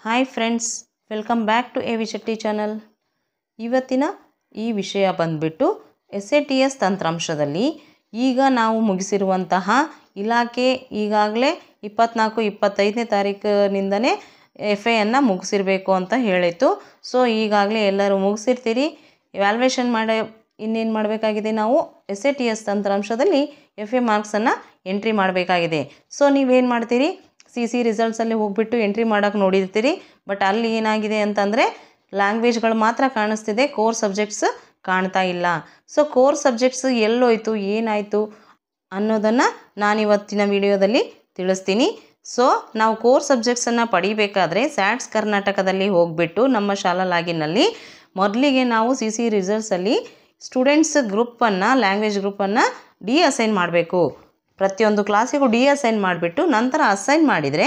Hi friends, welcome back to A V Shetty channel. ಇವತ್ತಿನ ಈ ವಿಷಯ ಬಂದ್ಬಿಟ್ಟು SATS ತಂತ್ರಾಂಶದಲ್ಲಿ ಈಗ ನಾವು ಮುಗಿಸಿರುವಂತಹ ಇಲಾಖೆ ಈಗಾಗಲೇ 24-25ನೇ ತಾರೀಕಿನಿಂದನೇ FAಯನ್ನು ಮುಗಿಸಿರಬೇಕು ಅಂತ ಹೇಳಿತ್ತು. ಸೊ ಈಗಾಗಲೇ ಎಲ್ಲರೂ ಮುಗಿಸಿರ್ತೀರಿ. ವ್ಯಾಲ್ಯೂಯೇಷನ್ ಮಾಡಿ ಇನ್ನೇನು ಮಾಡಬೇಕಾಗಿದೆ, ನಾವು SATS ತಂತ್ರಾಂಶದಲ್ಲಿ FA ಮಾರ್ಕ್ಸನ್ನು ಎಂಟ್ರಿ ಮಾಡಬೇಕಾಗಿದೆ. ಸೊ ನೀವೇನು ಮಾಡ್ತೀರಿ, CC ರಿಸಲ್ಟ್ಸಲ್ಲಿ ಹೋಗ್ಬಿಟ್ಟು ಎಂಟ್ರಿ ಮಾಡೋಕ್ಕೆ ನೋಡಿರ್ತೀರಿ. ಬಟ್ ಅಲ್ಲಿ ಏನಾಗಿದೆ ಅಂತಂದರೆ ಲ್ಯಾಂಗ್ವೇಜ್ಗಳು ಮಾತ್ರ ಕಾಣಿಸ್ತಿದೆ, ಕೋರ್ ಸಬ್ಜೆಕ್ಟ್ಸ್ ಕಾಣ್ತಾ ಇಲ್ಲ. ಸೊ ಕೋರ್ ಸಬ್ಜೆಕ್ಟ್ಸ್ ಎಲ್ಲೋಯ್ತು, ಏನಾಯಿತು ಅನ್ನೋದನ್ನು ನಾನಿವತ್ತಿನ ವಿಡಿಯೋದಲ್ಲಿ ತಿಳಿಸ್ತೀನಿ. ಸೊ ನಾವು ಕೋರ್ ಸಬ್ಜೆಕ್ಟ್ಸನ್ನು ಪಡಿಬೇಕಾದ್ರೆ ಸ್ಯಾಟ್ಸ್ ಕರ್ನಾಟಕದಲ್ಲಿ ಹೋಗಿಬಿಟ್ಟು ನಮ್ಮ ಶಾಲಾ ಲಾಗಿನಲ್ಲಿ ಮೊದಲಿಗೆ ನಾವು CC ರಿಸಲ್ಟ್ಸಲ್ಲಿ ಸ್ಟೂಡೆಂಟ್ಸ್ ಗ್ರೂಪನ್ನು, ಲ್ಯಾಂಗ್ವೇಜ್ ಗ್ರೂಪನ್ನು ಅಸೈನ್ ಮಾಡಬೇಕು. ಪ್ರತಿಯೊಂದು ಕ್ಲಾಸಿಗೂ ಅಸೈನ್ ಮಾಡಿಬಿಟ್ಟು ನಂತರ ಅಸೈನ್ ಮಾಡಿದರೆ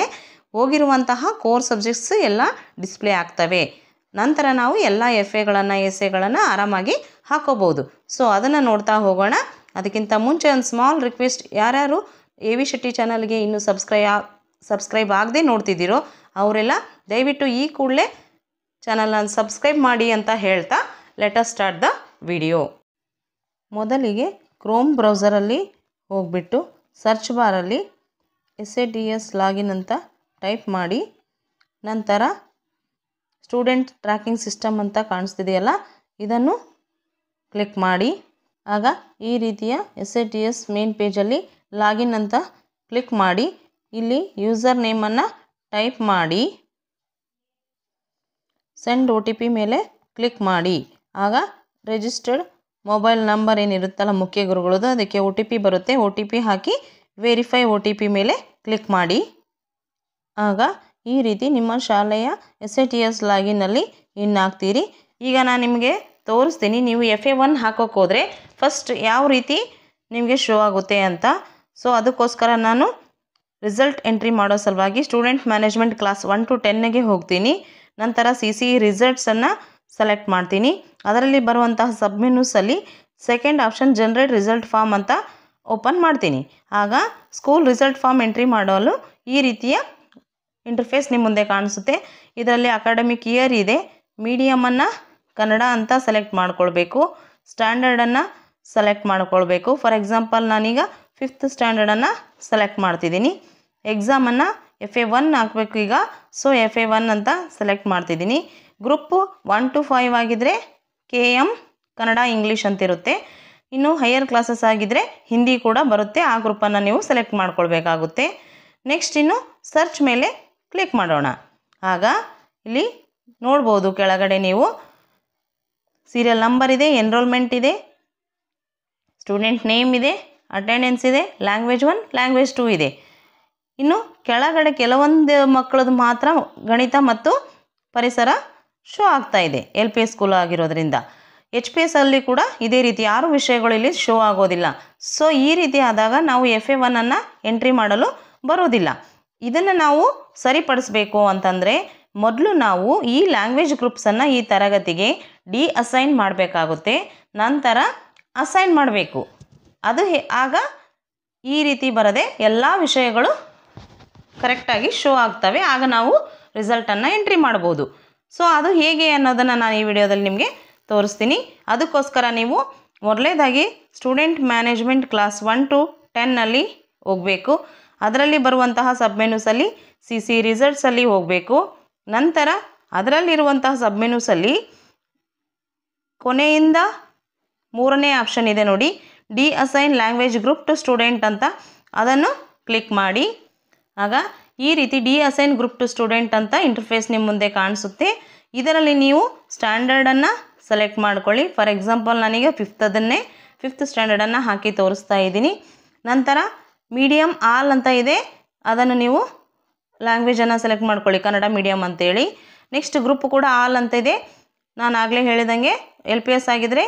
ಹೋಗಿರುವಂತಹ ಕೋರ್ ಸಬ್ಜೆಕ್ಟ್ಸ್ ಎಲ್ಲ ಡಿಸ್ಪ್ಲೇ ಆಗ್ತವೆ. ನಂತರ ನಾವು ಎಲ್ಲ FAಗಳನ್ನು ಎಸ್ಸೆಗಳನ್ನು ಆರಾಮಾಗಿ ಹಾಕೋಬೋದು. ಸೊ ಅದನ್ನು ನೋಡ್ತಾ ಹೋಗೋಣ. ಅದಕ್ಕಿಂತ ಮುಂಚೆ ಒಂದು ಸ್ಮಾಲ್ ರಿಕ್ವೆಸ್ಟ್, ಯಾರ್ಯಾರು ಎ ವಿ ಶೆಟ್ಟಿ ಚಾನಲ್ಗೆ ಇನ್ನೂ ಸಬ್ಸ್ಕ್ರೈಬ್ ಆಗದೆ ನೋಡ್ತಿದ್ದೀರೋ ಅವರೆಲ್ಲ ದಯವಿಟ್ಟು ಈ ಕೂಡಲೇ ಚಾನಲನ್ನು ಸಬ್ಸ್ಕ್ರೈಬ್ ಮಾಡಿ ಅಂತ ಹೇಳ್ತಾ let us start the video. ಮೊದಲಿಗೆ ಕ್ರೋಮ್ ಬ್ರೌಸರಲ್ಲಿ ಹೋಗ್ಬಿಟ್ಟು ಸರ್ಚ್ ಬಾರಲ್ಲಿ SATS ಲಾಗಿನ್ ಅಂತ ಟೈಪ್ ಮಾಡಿ, ನಂತರ ಸ್ಟೂಡೆಂಟ್ ಟ್ರ್ಯಾಕಿಂಗ್ ಸಿಸ್ಟಮ್ ಅಂತ ಕಾಣಿಸ್ತಿದೆಯಲ್ಲ ಇದನ್ನು ಕ್ಲಿಕ್ ಮಾಡಿ. ಆಗ ಈ ರೀತಿಯ SATS ಮೇನ್ ಪೇಜಲ್ಲಿ ಲಾಗಿನ್ ಅಂತ ಕ್ಲಿಕ್ ಮಾಡಿ ಇಲ್ಲಿ ಯೂಸರ್ ನೇಮನ್ನು ಟೈಪ್ ಮಾಡಿ ಸೆಂಡ್ OTP ಮೇಲೆ ಕ್ಲಿಕ್ ಮಾಡಿ. ಆಗ ರಿಜಿಸ್ಟರ್ಡ್ ಮೊಬೈಲ್ ನಂಬರ್ ಏನಿರುತ್ತಲ್ಲ ಮುಖ್ಯ ಗುರುಗಳದು, ಅದಕ್ಕೆ OTP ಬರುತ್ತೆ. OTP ಹಾಕಿ ವೆರಿಫೈ OTP ಮೇಲೆ ಕ್ಲಿಕ್ ಮಾಡಿ. ಆಗ ಈ ರೀತಿ ನಿಮ್ಮ ಶಾಲೆಯ SATS ಲಾಗಿನ್ನಲ್ಲಿ ಇನ್ ಆಗ್ತೀರಿ. ಈಗ ನಾನು ನಿಮಗೆ ತೋರಿಸ್ತೀನಿ, ನೀವು FA1 ಹಾಕೋಕ್ಕೆ ಹೋದರೆ ಫಸ್ಟ್ ಯಾವ ರೀತಿ ನಿಮಗೆ ಶೋ ಆಗುತ್ತೆ ಅಂತ. ಸೊ ಅದಕ್ಕೋಸ್ಕರ ನಾನು ರಿಸಲ್ಟ್ ಎಂಟ್ರಿ ಮಾಡೋ ಸಲುವಾಗಿ ಸ್ಟೂಡೆಂಟ್ ಮ್ಯಾನೇಜ್ಮೆಂಟ್ ಕ್ಲಾಸ್ 1 to 10ಗೆ ಹೋಗ್ತೀನಿ. ನಂತರ CC ರಿಸಲ್ಟ್ಸನ್ನು ಸೆಲೆಕ್ಟ್ ಮಾಡ್ತೀನಿ. ಅದರಲ್ಲಿ ಬರುವಂತಹ ಸಬ್ಮೆನ್ಯೂಸಲ್ಲಿ second option generate result form ಅಂತ ಓಪನ್ ಮಾಡ್ತೀನಿ. ಆಗ ಸ್ಕೂಲ್ ರಿಸಲ್ಟ್ ಫಾರ್ಮ್ ಎಂಟ್ರಿ ಮಾಡಲು ಈ ರೀತಿಯ ಇಂಟರ್ಫೇಸ್ ನಿಮ್ಮ ಮುಂದೆ ಕಾಣಿಸುತ್ತೆ. ಇದರಲ್ಲಿ ಅಕಾಡೆಮಿಕ್ ಇಯರ್ ಇದೆ, ಮೀಡಿಯಮನ್ನು ಕನ್ನಡ ಅಂತ ಸೆಲೆಕ್ಟ್ ಮಾಡ್ಕೊಳ್ಬೇಕು, ಸ್ಟ್ಯಾಂಡರ್ಡನ್ನು ಸೆಲೆಕ್ಟ್ ಮಾಡ್ಕೊಳ್ಬೇಕು. ಫಾರ್ ಎಕ್ಸಾಂಪಲ್ ನಾನೀಗ 5th ಸ್ಟ್ಯಾಂಡರ್ಡನ್ನು ಸೆಲೆಕ್ಟ್ ಮಾಡ್ತಿದ್ದೀನಿ. ಎಕ್ಸಾಮನ್ನು FA1 ಹಾಕಬೇಕು ಈಗ. ಸೊ FA1 ಅಂತ ಸೆಲೆಕ್ಟ್ ಮಾಡ್ತಿದ್ದೀನಿ. ಗ್ರೂಪು 1 to 5 ಆಗಿದ್ದರೆ KM ಕನ್ನಡ ಇಂಗ್ಲೀಷ್ ಅಂತಿರುತ್ತೆ. ಇನ್ನು ಹೈಯರ್ ಕ್ಲಾಸಸ್ ಆಗಿದ್ದರೆ ಹಿಂದಿ ಕೂಡ ಬರುತ್ತೆ. ಆ ಗ್ರೂಪನ್ನು ನೀವು ಸೆಲೆಕ್ಟ್ ಮಾಡ್ಕೊಳ್ಬೇಕಾಗುತ್ತೆ. ನೆಕ್ಸ್ಟ್ ಇನ್ನು ಸರ್ಚ್ ಮೇಲೆ ಕ್ಲಿಕ್ ಮಾಡೋಣ. ಆಗ ಇಲ್ಲಿ ನೋಡ್ಬೋದು ಕೆಳಗಡೆ ನೀವು ಸೀರಿಯಲ್ ನಂಬರ್ ಇದೆ, ಎನ್ರೋಲ್ಮೆಂಟ್ ಇದೆ, ಸ್ಟೂಡೆಂಟ್ ನೇಮ್ ಇದೆ, ಅಟೆಂಡೆನ್ಸ್ ಇದೆ, ಲ್ಯಾಂಗ್ವೇಜ್ 1, ಲ್ಯಾಂಗ್ವೇಜ್ 2 ಇದೆ. ಇನ್ನು ಕೆಳಗಡೆ ಕೆಲವೊಂದು ಮಕ್ಕಳದು ಮಾತ್ರ ಗಣಿತ ಮತ್ತು ಪರಿಸರ ಶೋ ಆಗ್ತಾ ಇದೆ, LPS ಸ್ಕೂಲ್ ಆಗಿರೋದ್ರಿಂದ. HPS ಅಲ್ಲಿ ಕೂಡ ಇದೇ ರೀತಿ 6 ವಿಷಯಗಳು ಇಲ್ಲಿ ಶೋ ಆಗೋದಿಲ್ಲ. ಸೊ ಈ ರೀತಿ ಆದಾಗ ನಾವು FA1 ಎಂಟ್ರಿ ಮಾಡಲು ಬರೋದಿಲ್ಲ. ಇದನ್ನು ನಾವು ಸರಿಪಡಿಸಬೇಕು ಅಂತಂದರೆ ಮೊದಲು ನಾವು ಈ ಲ್ಯಾಂಗ್ವೇಜ್ ಗ್ರೂಪ್ಸನ್ನು ಈ ತರಗತಿಗೆ ಅಸೈನ್ ಮಾಡಬೇಕಾಗುತ್ತೆ. ನಂತರ ಅಸೈನ್ ಮಾಡಬೇಕು. ಅದು ಆಗ ಈ ರೀತಿ ಬರದೆ ಎಲ್ಲ ವಿಷಯಗಳು ಕರೆಕ್ಟಾಗಿ ಶೋ ಆಗ್ತವೆ. ಆಗ ನಾವು ರಿಸಲ್ಟನ್ನು ಎಂಟ್ರಿ ಮಾಡ್ಬೋದು. ಸೊ ಅದು ಹೇಗೆ ಅನ್ನೋದನ್ನು ನಾನು ಈ ವಿಡಿಯೋದಲ್ಲಿ ನಿಮಗೆ ತೋರಿಸ್ತೀನಿ. ಅದಕ್ಕೋಸ್ಕರ ನೀವು ಮೊದಲನೇದಾಗಿ ಸ್ಟೂಡೆಂಟ್ ಮ್ಯಾನೇಜ್ಮೆಂಟ್ ಕ್ಲಾಸ್ 1 to 10ನಲ್ಲಿ ಹೋಗಬೇಕು. ಅದರಲ್ಲಿ ಬರುವಂತಹ ಸಬ್ಮೆನ್ಯೂಸಲ್ಲಿ CC ರಿಸಲ್ಟ್ಸಲ್ಲಿ ಹೋಗಬೇಕು. ನಂತರ ಅದರಲ್ಲಿರುವಂತಹ ಸಬ್ಮೆನ್ಯೂಸಲ್ಲಿ ಕೊನೆಯಿಂದ 3ನೇ ಆಪ್ಷನ್ ಇದೆ ನೋಡಿ, assign language group to student ಅಂತ, ಅದನ್ನು ಕ್ಲಿಕ್ ಮಾಡಿ. ಆಗ ಈ ರೀತಿ ಅಸೈನ್ ಗ್ರೂಪ್ ಟು ಸ್ಟೂಡೆಂಟ್ ಅಂತ ಇಂಟರ್ಫೇಸ್ ನಿಮ್ಮ ಮುಂದೆ ಕಾಣಿಸುತ್ತೆ. ಇದರಲ್ಲಿ ನೀವು ಸ್ಟ್ಯಾಂಡರ್ಡನ್ನು ಸೆಲೆಕ್ಟ್ ಮಾಡ್ಕೊಳ್ಳಿ. ಫಾರ್ ಎಕ್ಸಾಂಪಲ್ ನಾನೀಗ 5th ಸ್ಟ್ಯಾಂಡರ್ಡನ್ನು ಹಾಕಿ ತೋರಿಸ್ತಾ ಇದ್ದೀನಿ. ನಂತರ ಮೀಡಿಯಮ್ ಆಲ್ ಅಂತ ಇದೆ, ಅದನ್ನು ನೀವು ಲ್ಯಾಂಗ್ವೇಜನ್ನು ಸೆಲೆಕ್ಟ್ ಮಾಡ್ಕೊಳ್ಳಿ, ಕನ್ನಡ ಮೀಡಿಯಮ್ ಅಂತೇಳಿ. ನೆಕ್ಸ್ಟ್ ಗ್ರೂಪ್ ಕೂಡ ಆಲ್ ಅಂತ ಇದೆ. ನಾನು ಆಗಲೇ ಹೇಳಿದಂಗೆ LPS ಆಗಿದ್ದರೆ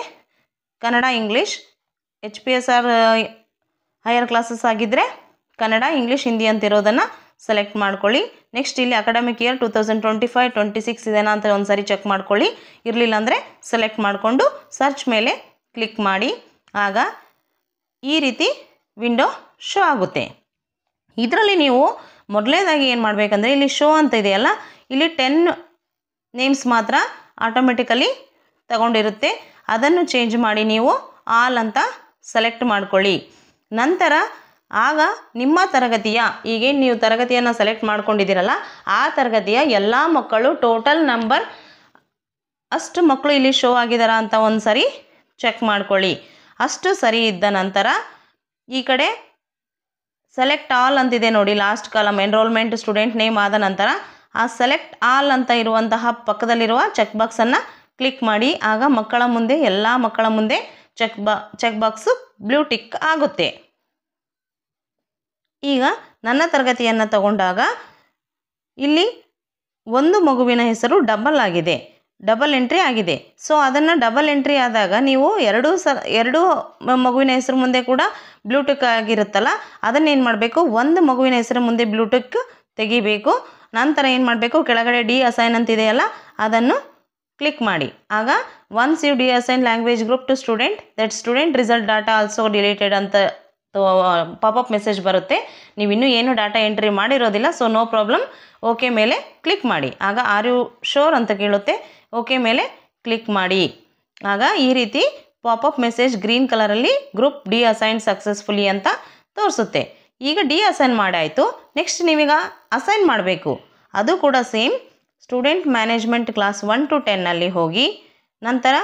Kannada English, HPS or higher classes ಆಗಿದ್ದರೆ ಕನ್ನಡ ಇಂಗ್ಲೀಷ್ ಹಿಂದಿ ಅಂತಿರೋದನ್ನು ಸೆಲೆಕ್ಟ್ ಮಾಡ್ಕೊಳ್ಳಿ. ನೆಕ್ಸ್ಟ್ ಇಲ್ಲಿ ಅಕಾಡೆಮಿಕ್ ಇಯರ್ 2025-26 ಇದೆನಾ ಅಂತ ಒಂದು ಸಾರಿ ಚೆಕ್ ಮಾಡ್ಕೊಳ್ಳಿ. ಇರಲಿಲ್ಲ ಅಂದರೆ ಸೆಲೆಕ್ಟ್ ಮಾಡಿಕೊಂಡು ಸರ್ಚ್ ಮೇಲೆ ಕ್ಲಿಕ್ ಮಾಡಿ. ಆಗ ಈ ರೀತಿ ವಿಂಡೋ ಶೋ ಆಗುತ್ತೆ. ಇದರಲ್ಲಿ ನೀವು ಮೊದಲನೇದಾಗಿ ಏನು ಮಾಡಬೇಕಂದ್ರೆ ಇಲ್ಲಿ ಶೋ ಅಂತ ಇದೆಯಲ್ಲ, ಇಲ್ಲಿ 10 ನೇಮ್ಸ್ ಮಾತ್ರ ಆಟೋಮೆಟಿಕಲಿ ತಗೊಂಡಿರುತ್ತೆ. ಅದನ್ನು ಚೇಂಜ್ ಮಾಡಿ ನೀವು ಆಲ್ ಅಂತ ಸೆಲೆಕ್ಟ್ ಮಾಡ್ಕೊಳ್ಳಿ. ನಂತರ ಆಗ ನಿಮ್ಮ ತರಗತಿಯ ಈಗೇನು ನೀವು ತರಗತಿಯನ್ನು ಸೆಲೆಕ್ಟ್ ಮಾಡ್ಕೊಂಡಿದ್ದೀರಲ್ಲ ಆ ತರಗತಿಯ ಎಲ್ಲ ಮಕ್ಕಳು ಟೋಟಲ್ ನಂಬರ್ ಅಷ್ಟು ಮಕ್ಕಳು ಇಲ್ಲಿ ಶೋ ಆಗಿದಾರ ಅಂತ ಒಂದು ಸರಿ ಚೆಕ್ ಮಾಡ್ಕೊಳ್ಳಿ. ಅಷ್ಟು ಸರಿ ಇದ್ದ ನಂತರ ಈ ಕಡೆ ಸೆಲೆಕ್ಟ್ ಆಲ್ ಅಂತಿದೆ ನೋಡಿ, last column enrolment student name ಆದ ನಂತರ ಆ ಸೆಲೆಕ್ಟ್ ಆಲ್ ಅಂತ ಇರುವಂತಹ ಪಕ್ಕದಲ್ಲಿರುವ ಚೆಕ್ ಬಾಕ್ಸನ್ನು ಕ್ಲಿಕ್ ಮಾಡಿ. ಆಗ ಮಕ್ಕಳ ಮುಂದೆ ಎಲ್ಲ ಮಕ್ಕಳ ಮುಂದೆ ಚೆಕ್ ಬಾಕ್ಸು ಬ್ಲೂ ಟಿಕ್ ಆಗುತ್ತೆ. ಈಗ ನನ್ನ ತರಗತಿಯನ್ನು ತಗೊಂಡಾಗ ಇಲ್ಲಿ ಒಂದು ಮಗುವಿನ ಹೆಸರು ಡಬಲ್ ಎಂಟ್ರಿ ಆಗಿದೆ. ಸೊ ಅದನ್ನು ಡಬಲ್ ಎಂಟ್ರಿ ಆದಾಗ ನೀವು ಎರಡು ಮಗುವಿನ ಹೆಸರು ಮುಂದೆ ಕೂಡ ಬ್ಲೂಟಿಕ್ ಆಗಿರುತ್ತಲ್ಲ, ಅದನ್ನೇನು ಮಾಡಬೇಕು, ಒಂದು ಮಗುವಿನ ಹೆಸರು ಮುಂದೆ ಬ್ಲೂಟಿಕ್ ತೆಗಿಬೇಕು. ನಂತರ ಏನು ಮಾಡಬೇಕು, ಕೆಳಗಡೆ ಡಿ ಅಸೈನ್ ಅಂತಿದೆಯಲ್ಲ ಅದನ್ನು ಕ್ಲಿಕ್ ಮಾಡಿ. ಆಗ once you deassign language group to student that student result data also deleted ಅಂತ ಪಾಪಪ್ ಮೆಸೇಜ್ ಬರುತ್ತೆ. ನೀವು ಇನ್ನೂ ಏನು ಡಾಟಾ ಎಂಟ್ರಿ ಮಾಡಿರೋದಿಲ್ಲ, ಸೊ ನೋ ಪ್ರಾಬ್ಲಮ್. ಓಕೆ ಮೇಲೆ ಕ್ಲಿಕ್ ಮಾಡಿ. ಆಗ ಆರ್ ಯು ಶೋರ್ ಅಂತ ಕೇಳುತ್ತೆ, ಓಕೆ ಮೇಲೆ ಕ್ಲಿಕ್ ಮಾಡಿ. ಆಗ ಈ ರೀತಿ ಪಾಪಪ್ ಮೆಸೇಜ್ ಗ್ರೀನ್ ಕಲರಲ್ಲಿ ಗ್ರೂಪ್ ಡಿ ಅಸೈನ್ ಸಕ್ಸಸ್ಫುಲಿ ಅಂತ ತೋರಿಸುತ್ತೆ. ಈಗ ಡಿ ಅಸೈನ್ ಮಾಡಾಯಿತು. ನೆಕ್ಸ್ಟ್ ನೀವೀಗ ಅಸೈನ್ ಮಾಡಬೇಕು. ಅದು ಕೂಡ same student management class 1 to 10 ಹೋಗಿ, ನಂತರ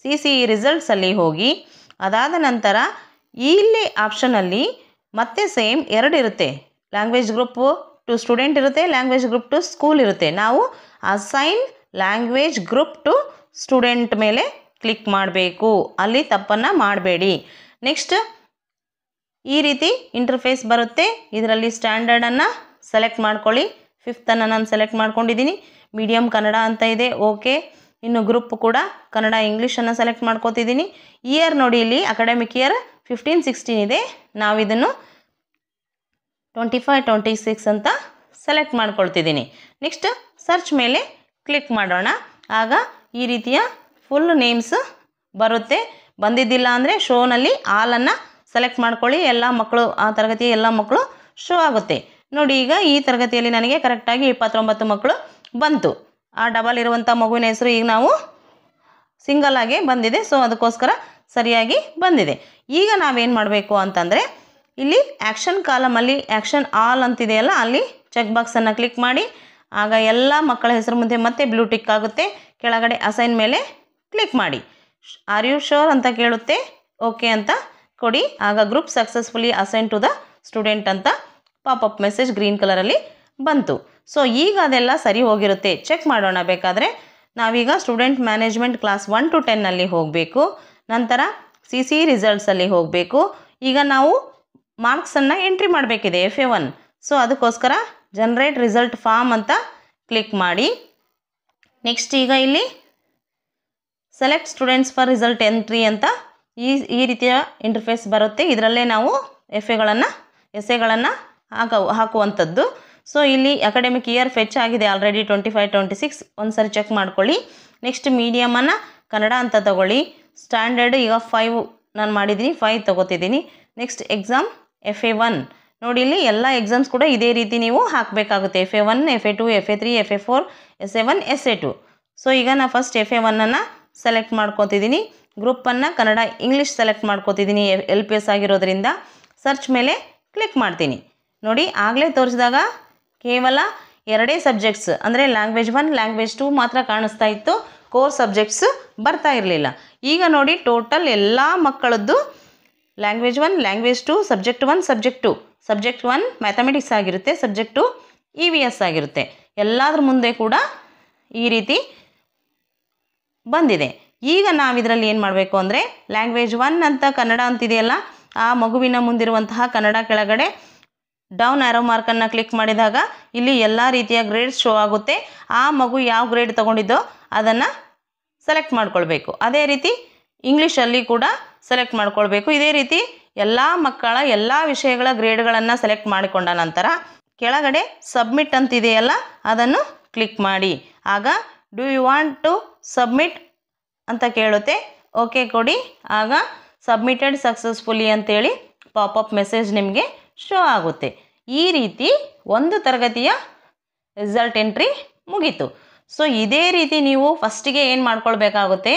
CCE ರಿಸಲ್ಟ್ಸಲ್ಲಿ ಹೋಗಿ, ಅದಾದ ನಂತರ ಇಲ್ಲಿ ಆಪ್ಷನಲ್ಲಿ ಮತ್ತೆ ಸೇಮ್ 2 ಇರುತ್ತೆ. ಲ್ಯಾಂಗ್ವೇಜ್ ಗ್ರೂಪ್ ಟು ಸ್ಟೂಡೆಂಟ್ ಇರುತ್ತೆ, ಲ್ಯಾಂಗ್ವೇಜ್ ಗ್ರೂಪ್ ಟು ಸ್ಕೂಲ್ ಇರುತ್ತೆ. ನಾವು assign language group to student ಮೇಲೆ ಕ್ಲಿಕ್ ಮಾಡಬೇಕು. ಅಲ್ಲಿ ತಪ್ಪನ್ನು ಮಾಡಬೇಡಿ. ನೆಕ್ಸ್ಟ್ ಈ ರೀತಿ ಇಂಟರ್ಫೇಸ್ ಬರುತ್ತೆ. ಇದರಲ್ಲಿ ಸ್ಟ್ಯಾಂಡರ್ಡನ್ನು ಸೆಲೆಕ್ಟ್ ಮಾಡ್ಕೊಳ್ಳಿ. 5th ನಾನು ಸೆಲೆಕ್ಟ್ ಮಾಡ್ಕೊಂಡಿದ್ದೀನಿ. ಮೀಡಿಯಮ್ ಕನ್ನಡ ಅಂತ ಇದೆ, ಓಕೆ. ಇನ್ನು ಗ್ರೂಪ್ ಕೂಡ ಕನ್ನಡ ಇಂಗ್ಲೀಷನ್ನು ಸೆಲೆಕ್ಟ್ ಮಾಡ್ಕೋತಿದ್ದೀನಿ. ಇಯರ್ ನೋಡಿ, ಇಲ್ಲಿ ಅಕಾಡೆಮಿಕ್ ಇಯರ್ 15-16 ಇದೆ. ನಾವು ಇದನ್ನು 25-26 ಅಂತ ಸೆಲೆಕ್ಟ್ ಮಾಡ್ಕೊಳ್ತಿದ್ದೀನಿ. ನೆಕ್ಸ್ಟ್ ಸರ್ಚ್ ಮೇಲೆ ಕ್ಲಿಕ್ ಮಾಡೋಣ. ಆಗ ಈ ರೀತಿಯ ಫುಲ್ ನೇಮ್ಸ್ ಬರುತ್ತೆ. ಬಂದಿದ್ದಿಲ್ಲ ಅಂದರೆ ಶೋನಲ್ಲಿ ಆಲನ್ನು ಸೆಲೆಕ್ಟ್ ಮಾಡ್ಕೊಳ್ಳಿ. ಎಲ್ಲ ಮಕ್ಕಳು, ಆ ತರಗತಿಯ ಎಲ್ಲ ಮಕ್ಕಳು ಶೋ ಆಗುತ್ತೆ. ನೋಡಿ, ಈಗ ಈ ತರಗತಿಯಲ್ಲಿ ನನಗೆ ಕರೆಕ್ಟಾಗಿ 29 ಮಕ್ಕಳು ಬಂತು. ಆ ಡಬಲ್ ಇರುವಂಥ ಮಗುವಿನ ಹೆಸರು ಈಗ ನಾವು ಸಿಂಗಲ್ ಆಗಿ ಬಂದಿದೆ, ಸೊ ಅದಕ್ಕೋಸ್ಕರ ಸರಿಯಾಗಿ ಬಂದಿದೆ. ಈಗ ನಾವೇನು ಮಾಡಬೇಕು ಅಂತಂದರೆ, ಇಲ್ಲಿ ಆ್ಯಕ್ಷನ್ ಕಾಲಮಲ್ಲಿ ಆ್ಯಕ್ಷನ್ ಆಲ್ ಅಂತಿದೆಯಲ್ಲ, ಅಲ್ಲಿ ಚೆಕ್ ಬಾಕ್ಸನ್ನು ಕ್ಲಿಕ್ ಮಾಡಿ. ಆಗ ಎಲ್ಲ ಮಕ್ಕಳ ಹೆಸರು ಮುಂದೆ ಮತ್ತೆ ಬ್ಲೂ ಟಿಕ್ ಆಗುತ್ತೆ. ಕೆಳಗಡೆ ಅಸೈನ್ ಮೇಲೆ ಕ್ಲಿಕ್ ಮಾಡಿ. ಆರ್ ಯು ಶೋರ್ ಅಂತ ಕೇಳುತ್ತೆ, ಓಕೆ ಅಂತ ಕೊಡಿ. ಆಗ group successfully assign to the student ಅಂತ ಪಾಪಪ್ ಮೆಸೇಜ್ ಗ್ರೀನ್ ಕಲರಲ್ಲಿ ಬಂತು. ಸೊ ಈಗ ಅದೆಲ್ಲ ಸರಿ ಹೋಗಿರುತ್ತೆ. ಚೆಕ್ ಮಾಡೋಣ ಬೇಕಾದರೆ. ನಾವೀಗ ಸ್ಟೂಡೆಂಟ್ ಮ್ಯಾನೇಜ್ಮೆಂಟ್ ಕ್ಲಾಸ್ 1 to 10 ಹೋಗಬೇಕು. ನಂತರ CCE ರಿಸಲ್ಟ್ಸಲ್ಲಿ ಹೋಗಬೇಕು. ಈಗ ನಾವು ಮಾರ್ಕ್ಸನ್ನು ಎಂಟ್ರಿ ಮಾಡಬೇಕಿದೆ, FA1. ಸೊ ಅದಕ್ಕೋಸ್ಕರ ಜನರೇಟ್ ರಿಸಲ್ಟ್ ಫಾರ್ಮ್ ಅಂತ ಕ್ಲಿಕ್ ಮಾಡಿ. ನೆಕ್ಸ್ಟ್ ಈಗ ಇಲ್ಲಿ select students for result entry ಅಂತ ಈ ರೀತಿಯ ಇಂಟರ್ಫೇಸ್ ಬರುತ್ತೆ. ಇದರಲ್ಲೇ ನಾವು ಎಸ್ಸೆಗಳನ್ನು ಹಾಕುವಂಥದ್ದು. ಸೊ ಇಲ್ಲಿ ಅಕಾಡೆಮಿಕ್ ಇಯರ್ ಫೆಚ್ ಆಗಿದೆ ಆಲ್ರೆಡಿ 25-26. ಒಂದು ಸರಿ ಚೆಕ್ ಮಾಡ್ಕೊಳ್ಳಿ. ನೆಕ್ಸ್ಟ್ ಮೀಡಿಯಮನ್ನು ಕನ್ನಡ ಅಂತ ತಗೊಳ್ಳಿ. ಸ್ಟ್ಯಾಂಡರ್ಡ್ ಈಗ 5 ನಾನು ಮಾಡಿದ್ದೀನಿ, 5 ತೊಗೋತಿದ್ದೀನಿ. Next exam FA1. ನೋಡಿ, ಇಲ್ಲಿ ಎಲ್ಲ ಎಕ್ಸಾಮ್ಸ್ ಕೂಡ ಇದೇ ರೀತಿ ನೀವು ಹಾಕಬೇಕಾಗುತ್ತೆ. FA1, FA2, FA3, FA4, SA1, SA2. So ಈಗ ನಾನು ಫಸ್ಟ್ FA1 ಸೆಲೆಕ್ಟ್ ಮಾಡ್ಕೊತಿದ್ದೀನಿ. ಗ್ರೂಪನ್ನು ಕನ್ನಡ ಇಂಗ್ಲೀಷ್ ಸೆಲೆಕ್ಟ್ ಮಾಡ್ಕೋತಿದ್ದೀನಿ, LPS ಆಗಿರೋದ್ರಿಂದ. ಸರ್ಚ್ ಮೇಲೆ ಕ್ಲಿಕ್ ಮಾಡ್ತೀನಿ. ನೋಡಿ, ಆಗಲೇ ತೋರಿಸಿದಾಗ ಕೇವಲ 2 ಸಬ್ಜೆಕ್ಟ್ಸ್ ಅಂದರೆ ಲ್ಯಾಂಗ್ವೇಜ್ 1, ಲ್ಯಾಂಗ್ವೇಜ್ 2 ಮಾತ್ರ ಕಾಣಿಸ್ತಾ ಇತ್ತು. ಕೋರ್ ಸಬ್ಜೆಕ್ಟ್ಸ್ ಬರ್ತಾ ಇರಲಿಲ್ಲ. ಈಗ ನೋಡಿ, ಟೋಟಲ್ ಎಲ್ಲ ಮಕ್ಕಳದ್ದು language 1, language 2, subject 1, subject 2. Subject 1 mathematics ಆಗಿರುತ್ತೆ, ಸಬ್ಜೆಕ್ಟ್ 2 EVS ಆಗಿರುತ್ತೆ. ಎಲ್ಲಾದ್ರ ಮುಂದೆ ಕೂಡ ಈ ರೀತಿ ಬಂದಿದೆ. ಈಗ ನಾವು ಇದರಲ್ಲಿ ಏನು ಮಾಡಬೇಕು ಅಂದರೆ, ಲ್ಯಾಂಗ್ವೇಜ್ 1 ಅಂತ ಕನ್ನಡ ಅಂತಿದೆಯಲ್ಲ, ಆ ಮಗುವಿನ ಮುಂದಿರುವಂತಹ ಕನ್ನಡ ಕೆಳಗಡೆ ಡೌನ್ ಆರೋ ಮಾರ್ಕನ್ನು ಕ್ಲಿಕ್ ಮಾಡಿದಾಗ ಇಲ್ಲಿ ಎಲ್ಲ ರೀತಿಯ ಗ್ರೇಡ್ಸ್ ಶೋ ಆಗುತ್ತೆ. ಆ ಮಗು ಯಾವ ಗ್ರೇಡ್ ತೊಗೊಂಡಿದ್ದೋ ಅದನ್ನು ಸೆಲೆಕ್ಟ್ ಮಾಡ್ಕೊಳ್ಬೇಕು. ಅದೇ ರೀತಿ ಇಂಗ್ಲೀಷಲ್ಲಿ ಕೂಡ ಸೆಲೆಕ್ಟ್ ಮಾಡ್ಕೊಳ್ಬೇಕು. ಇದೇ ರೀತಿ ಎಲ್ಲ ಮಕ್ಕಳ ಎಲ್ಲ ವಿಷಯಗಳ ಗ್ರೇಡ್ಗಳನ್ನು ಸೆಲೆಕ್ಟ್ ಮಾಡಿಕೊಂಡ ನಂತರ ಕೆಳಗಡೆ ಸಬ್ಮಿಟ್ ಅಂತಿದೆಯಲ್ಲ, ಅದನ್ನು ಕ್ಲಿಕ್ ಮಾಡಿ. ಆಗ do you want to submit ಅಂತ ಕೇಳುತ್ತೆ, ಓಕೆ ಕೊಡಿ. ಆಗ ಸಬ್ಮಿಟೆಡ್ ಸಕ್ಸಸ್ಫುಲಿ ಅಂತೇಳಿ ಪಾಪಪ್ ಮೆಸೇಜ್ ನಿಮಗೆ ಶೋ ಆಗುತ್ತೆ. ಈ ರೀತಿ ಒಂದು ತರಗತಿಯ ರಿಸಲ್ಟ್ ಎಂಟ್ರಿ ಮುಗೀತು. ಸೊ ಇದೇ ರೀತಿ ನೀವು ಫಸ್ಟಿಗೆ ಏನು ಮಾಡ್ಕೊಳ್ಬೇಕಾಗುತ್ತೆ,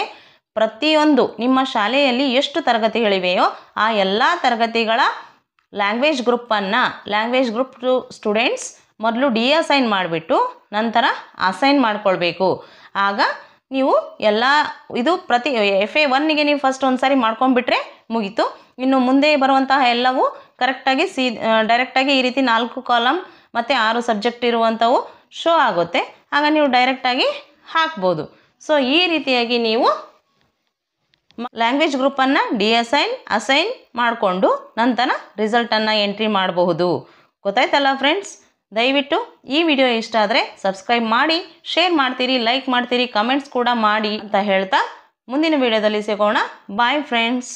ಪ್ರತಿಯೊಂದು ನಿಮ್ಮ ಶಾಲೆಯಲ್ಲಿ ಎಷ್ಟು ತರಗತಿಗಳಿವೆಯೋ ಆ ಎಲ್ಲ ತರಗತಿಗಳ ಲ್ಯಾಂಗ್ವೇಜ್ ಗ್ರೂಪ್ ಸ್ಟೂಡೆಂಟ್ಸ್ ಮೊದಲು ಡಿಅಸೈನ್ ಮಾಡಿಬಿಟ್ಟು ನಂತರ ಅಸೈನ್ ಮಾಡ್ಕೊಳ್ಬೇಕು. ಆಗ ನೀವು ಎಲ್ಲ ಇದು ಪ್ರತಿ FA1ಗೆ ನೀವು ಫಸ್ಟ್ ಒಂದು ಸಾರಿ ಮಾಡ್ಕೊಂಡ್ಬಿಟ್ರೆ ಮುಗೀತು. ಇನ್ನು ಮುಂದೆ ಬರುವಂತಹ ಎಲ್ಲವೂ ಕರೆಕ್ಟಾಗಿ ಡೈರೆಕ್ಟಾಗಿ ಈ ರೀತಿ 4 ಕಾಲಮ್ ಮತ್ತು 6 ಸಬ್ಜೆಕ್ಟ್ ಇರುವಂಥವು ಶೋ ಆಗುತ್ತೆ. ಆಗ ನೀವು ಡೈರೆಕ್ಟಾಗಿ ಹಾಕ್ಬೋದು. ಸೊ ಈ ರೀತಿಯಾಗಿ ನೀವು ಲ್ಯಾಂಗ್ವೇಜ್ ಗ್ರೂಪನ್ನು ಅಸೈನ್ ಮಾಡಿಕೊಂಡು ನಂತರ ರಿಸಲ್ಟನ್ನು ಎಂಟ್ರಿ ಮಾಡಬಹುದು. ಗೊತ್ತಾಯ್ತಲ್ಲ ಫ್ರೆಂಡ್ಸ್? ದಯವಿಟ್ಟು ಈ ವಿಡಿಯೋ ಇಷ್ಟ ಆದರೆ ಸಬ್ಸ್ಕ್ರೈಬ್ ಮಾಡಿ, ಶೇರ್ ಮಾಡ್ತೀರಿ, ಲೈಕ್ ಮಾಡ್ತೀರಿ, ಕಮೆಂಟ್ಸ್ ಕೂಡ ಮಾಡಿ ಅಂತ ಹೇಳ್ತಾ ಮುಂದಿನ ವಿಡಿಯೋದಲ್ಲಿ ಸಿಗೋಣ. Bye friends.